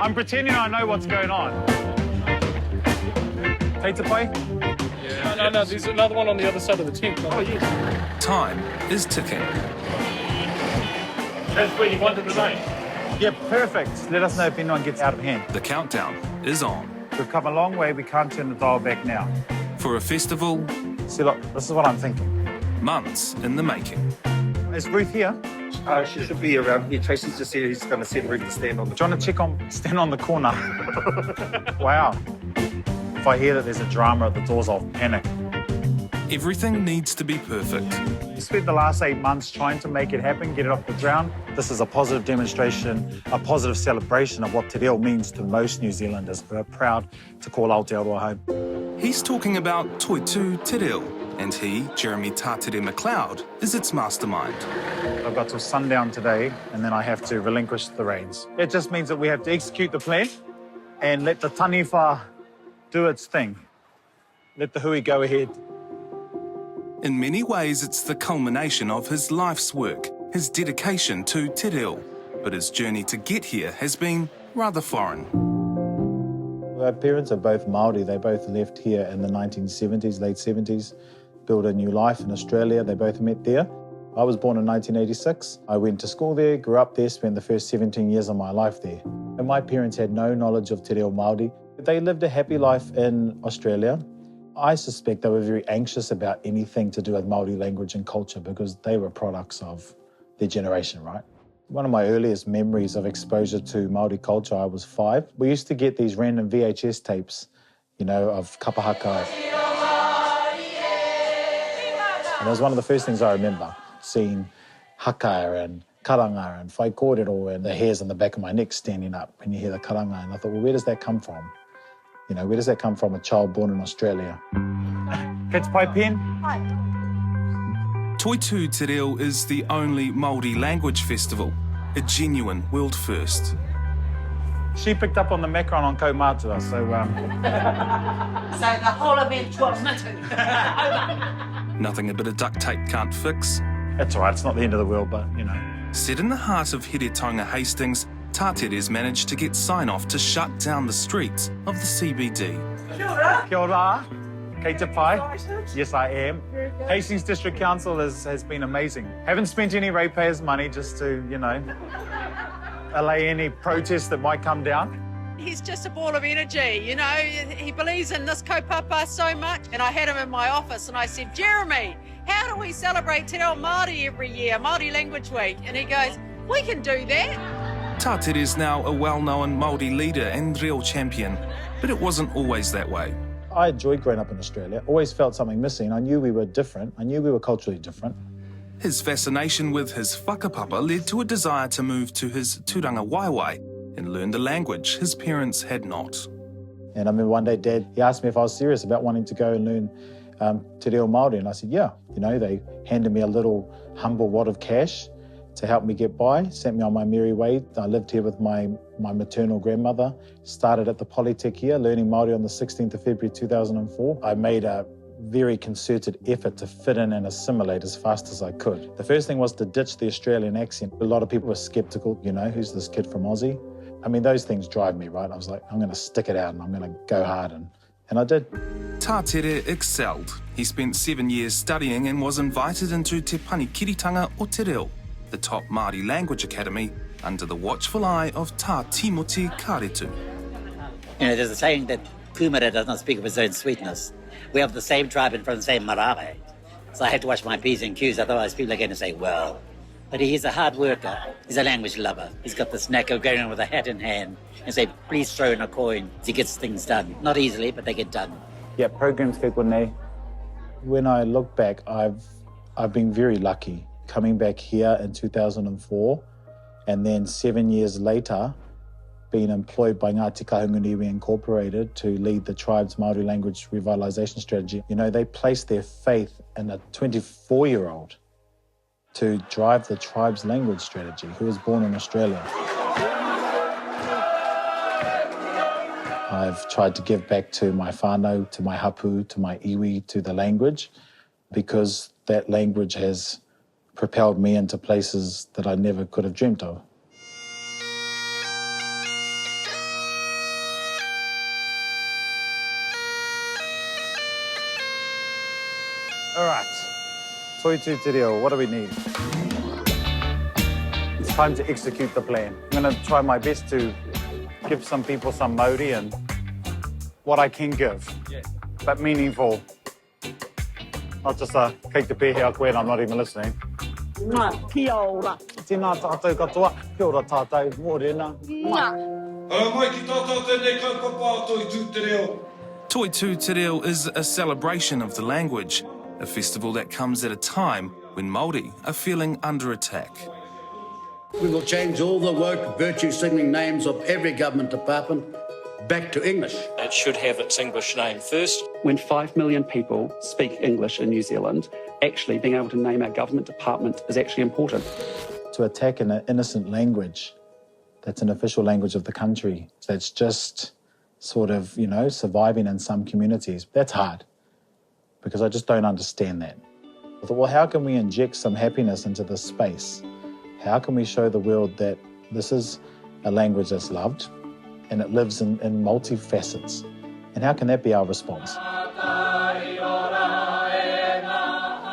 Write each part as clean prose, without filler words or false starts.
I'm pretending I know what's going on. Pizza pie? Yeah. No, there's another one on the other side of the tent. Oh, yes. Time is ticking. That's where you wanted the night. Yeah, perfect. Let us know if anyone gets out of hand. The countdown is on. We've come a long way. We can't turn the dial back now. For a festival, See, look, this is what I'm thinking. months in the making. Is Ruth here? She should be around here. Tracy's just said he's going to send Ruth to stand on the... Do you want to check on, stand on the corner? Wow. If I hear that there's a drama at the doors, I'll panic. Everything needs to be perfect. We spent the last 8 months trying to make it happen, get it off the ground. This is a positive demonstration, a positive celebration of what Te Reo means to most New Zealanders who are proud to call Aotearoa home. He's talking about Toitū Te Reo, and he, Jeremy Tātere MacLeod, is its mastermind. I've got till sundown today, and then I have to relinquish the reins. It just means that we have to execute the plan and let the taniwha do its thing. Let the hui go ahead. In many ways, it's the culmination of his life's work, his dedication to Te Reo. But his journey to get here has been rather foreign. Our parents are both Māori. They both left here in the 1970s, late 70s, built a new life in Australia. They both met there. I was born in 1986. I went to school there, grew up there, spent the first 17 years of my life there. And my parents had no knowledge of Te Reo Māori. They lived a happy life in Australia. I suspect they were very anxious about anything to do with Māori language and culture because they were products of their generation, right? One of my earliest memories of exposure to Māori culture, I was 5. We used to get these random VHS tapes, you know, of kapa haka. And it was one of the first things I remember, seeing haka and karanga and whai kōrero and the hairs on the back of my neck standing up when you hear the karanga. And I thought, well, where does that come from? You know, where does that come from, a child born in Australia? Kids pai pen? Toitū Te Reo is the only Māori language festival, a genuine world first. She picked up on the macaron on Kaumātua, so... So the whole event was missing. Nothing a bit of duct tape can't fix. That's all right, it's not the end of the world, but, you know. Set in the heart of Heretaunga, Hastings, Tātere's managed to get sign-off to shut down the streets of the CBD. Kia ora. Kia ora. Kei te pai. Yes, I am. Hastings District Council has been amazing. Haven't spent any ratepayers' money just to, you know, allay any protests that might come down. He's just a ball of energy, you know. He believes in this kaupapa so much. And I had him in my office and I said, Jeremy, how do we celebrate Te Reo Māori every year, Māori Language Week? And he goes, we can do that. Tātere is now a well-known Māori leader and real champion, but it wasn't always that way. I enjoyed growing up in Australia, always felt something missing. I knew we were different. I knew we were culturally different. His fascination with his whakapapa led to a desire to move to his turangawaewae and learn the language his parents had not. And I remember one day, Dad, he asked me if I was serious about wanting to go and learn Te Reo Māori, and I said, yeah. You know, they handed me a little humble wad of cash to help me get by, sent me on my merry way. I lived here with my maternal grandmother, started at the Polytech here, learning Māori on the 16th of February 2004. I made a very concerted effort to fit in and assimilate as fast as I could. The first thing was to ditch the Australian accent. A lot of people were skeptical, you know, who's this kid from Aussie? I mean, those things drive me, right? I was like, I'm going to stick it out and I'm going to go hard, and I did. Tātere excelled. He spent 7 years studying and was invited into Te Panekiretanga o Te Reo, the top Māori language academy, under the watchful eye of Tā Timoti Kāretu. You know, there's a saying that Kumara does not speak of his own sweetness. We have the same tribe and from the same marae. So I had to watch my P's and Q's, otherwise people are going to say, well. But he's a hard worker. He's a language lover. He's got this knack of going around with a hat in hand and say, please throw in a coin. He gets things done. Not easily, but they get done. Yeah, programs ke konei. When I look back, I've been very lucky. Coming back here in 2004, and then 7 years later, being employed by Ngāti Kahungungu Incorporated to lead the tribe's Māori language revitalisation strategy. You know, they placed their faith in a 24-year-old to drive the tribe's language strategy, who was born in Australia. I've tried to give back to my whānau, to my hapu, to my iwi, to the language, because that language has propelled me into places that I never could have dreamt of. All right. Toitū Te Reo, what do we need? It's time to execute the plan. I'm going to try my best to give some people some Māori and what I can give, but meaningful. Not just a kei te pēhe a koe and I'm not even listening. Kia ora. Tēnā tātou katoa, kia ora tātou, mō rena. Toitū Te Reo is a celebration of the language, a festival that comes at a time when Māori are feeling under attack. We will change all the woke, virtue-signaling names of every government department back to English. It should have its English name first. When 5 million people speak English in New Zealand, actually being able to name our government department is actually important. To attack an innocent language that's an official language of the country, that's just sort of, you know, surviving in some communities, that's hard because I just don't understand that. I thought, well, how can we inject some happiness into this space? How can we show the world that this is a language that's loved and it lives in multi-facets? And how can that be our response?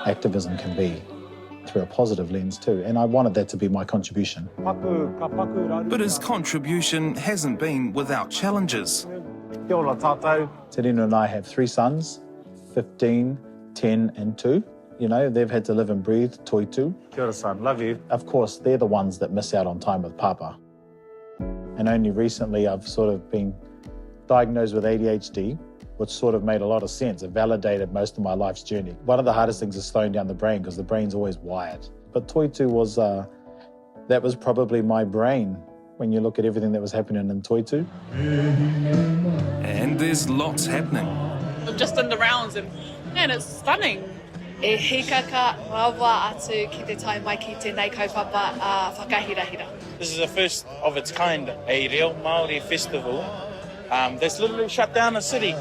Activism can be through a positive lens too, and I wanted that to be my contribution. But his contribution hasn't been without challenges. Kia ora tātou. Te Rina and I have 3 sons, 15, 10 and 2. You know, they've had to live and breathe Toitū. Kia ora, son, love you. Of course, they're the ones that miss out on time with Papa. And only recently I've sort of been diagnosed with ADHD, which sort of made a lot of sense. It validated most of my life's journey. One of the hardest things is slowing down the brain because the brain's always wired. But Toitū was, that was probably my brain when you look at everything that was happening in Toitū. And there's lots happening. I'm just in the rounds and it's stunning. E hikaka rawa atu ki te tai mai ki tēnei kaupapa whakahirahira. This is the first of its kind, a real Māori festival that's literally shut down a city.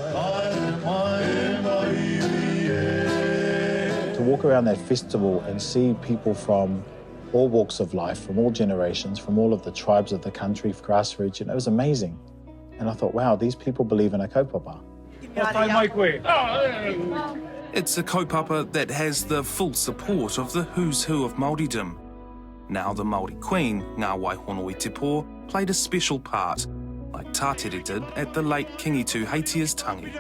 To walk around that festival and see people from all walks of life, from all generations, from all of the tribes of the country, grassroots, you know, it was amazing. And I thought, wow, these people believe in a kaupapa. It's a kaupapa that has the full support of the who's who of Māoridom. Now the Māori Queen, Ngā Waihono i Te Pō, played a special part, like Tātere did at the late Kiingi Tuheitia's tangi.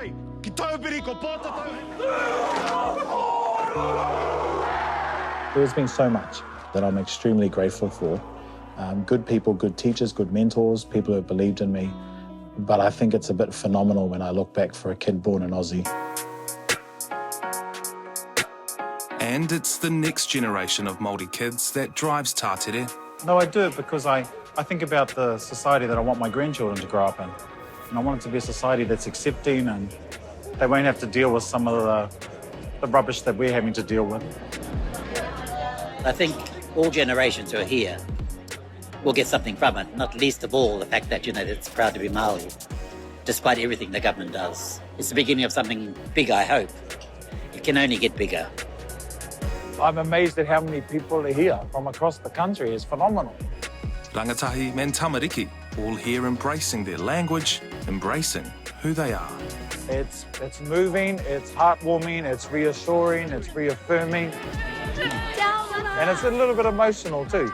There's been so much that I'm extremely grateful for. Good people, good teachers, good mentors, people who have believed in me. But I think it's a bit phenomenal when I look back for a kid born in Aussie. And it's the next generation of Māori kids that drives Tātere. No, I do it because I think about the society that I want my grandchildren to grow up in. And I want it to be a society that's accepting and they won't have to deal with some of the rubbish that we're having to deal with. I think all generations who are here will get something from it, not least of all the fact that, you know, it's proud to be Māori, despite everything the government does. It's the beginning of something big, I hope. It can only get bigger. I'm amazed at how many people are here from across the country. It's phenomenal. Rangatahi and tamariki, all here embracing their language, embracing who they are. It's moving, it's heartwarming, it's reassuring, it's reaffirming. And it's a little bit emotional too.